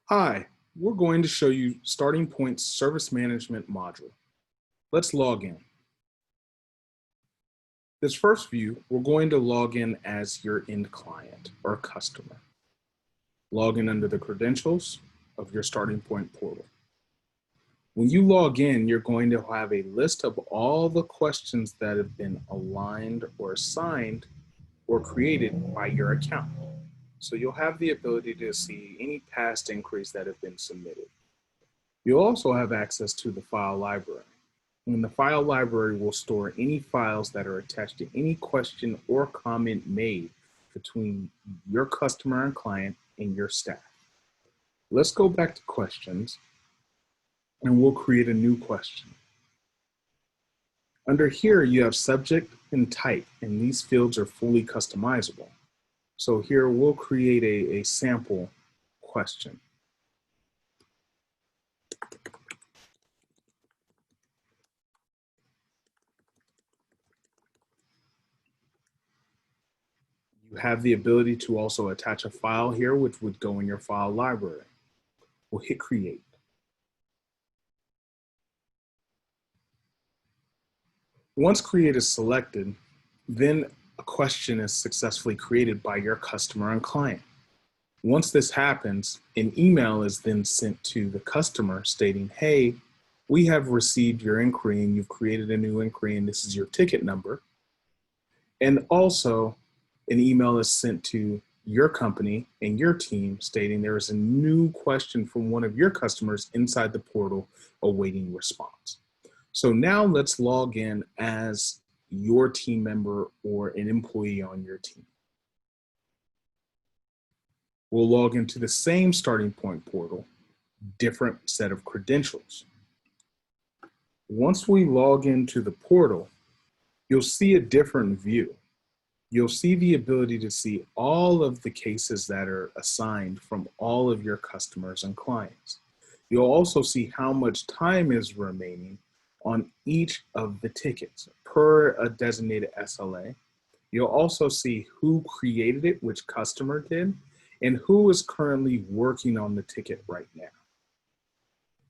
Hi, we're going to show you StartingPoint's service management module. Let's log in. This first view, we're going to log in as your end client or customer. Log in under the credentials of your StartingPoint portal. When you log in, you're going to have a list of all the questions that have been aligned or assigned or created by your account. So you'll have the ability to see any past inquiries that have been submitted. You'll also have access to the file library. And the file library will store any files that are attached to any question or comment made between your customer and client and your staff. Let's go back to questions and we'll create a new question. Under here, you have subject and type, and these fields are fully customizable. So here we'll create a sample question. You have the ability to also attach a file here, which would go in your file library. We'll hit create. Once create is selected, then a question is successfully created by your customer and client. Once this happens, an email is then sent to the customer stating, hey, we have received your inquiry and you've created a new inquiry and this is your ticket number. And also an email is sent to your company and your team stating there is a new question from one of your customers inside the portal awaiting response. So now let's log in as your team member or an employee on your team. We'll log into the same StartingPoint portal, different set of credentials. Once we log into the portal, you'll see a different view. You'll see the ability to see all of the cases that are assigned from all of your customers and clients. You'll also see how much time is remaining on each of the tickets per a designated SLA. You'll also see who created it, which customer did, and who is currently working on the ticket right now.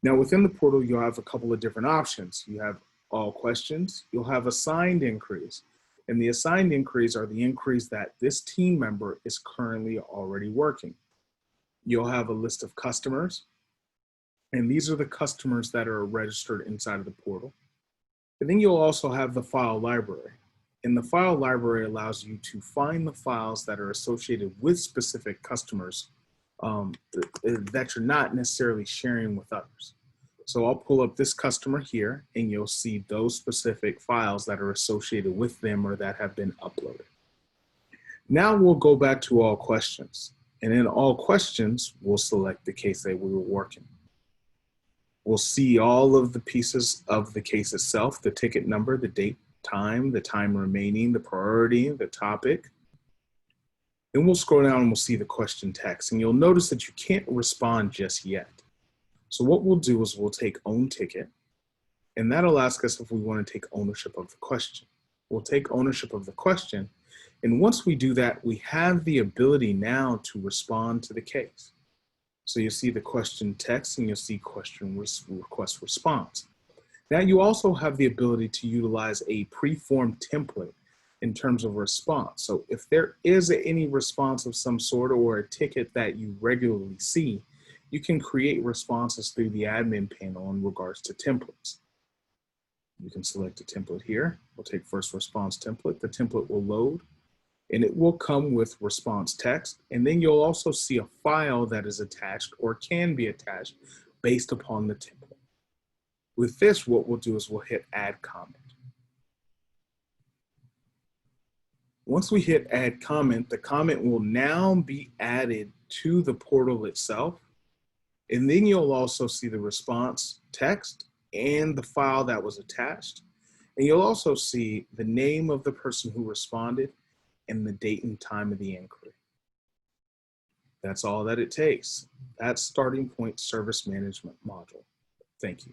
Now within the portal, you'll have a couple of different options. You have all questions, you'll have assigned inquiries, and the assigned inquiries are the inquiries that this team member is currently already working. You'll have a list of customers, and these are the customers that are registered inside of the portal. And then you'll also have the file library. And the file library allows you to find the files that are associated with specific customers that you're not necessarily sharing with others. So I'll pull up this customer here and you'll see those specific files that are associated with them or that have been uploaded. Now we'll go back to all questions. And in all questions, we'll select the case that we were working. We'll see all of the pieces of the case itself, the ticket number, the date, time, the time remaining, the priority, the topic. Then we'll scroll down and we'll see the question text. And you'll notice that you can't respond just yet. So what we'll do is we'll take own ticket, and that'll ask us if we want to take ownership of the question. We'll take ownership of the question. And once we do that, we have the ability now to respond to the case. So you'll see the question text and you'll see question request response. Now you also have the ability to utilize a preformed template in terms of response. So if there is any response of some sort or a ticket that you regularly see, you can create responses through the admin panel in regards to templates. You can select a template here. We'll take first response template. The template will load and it will come with response text. And then you'll also see a file that is attached or can be attached based upon the template. With this, what we'll do is we'll hit add comment. Once we hit add comment, the comment will now be added to the portal itself. And then you'll also see the response text and the file that was attached. And you'll also see the name of the person who responded and the date and time of the inquiry. That's all that it takes. That's StartingPoint Service Management module. Thank you.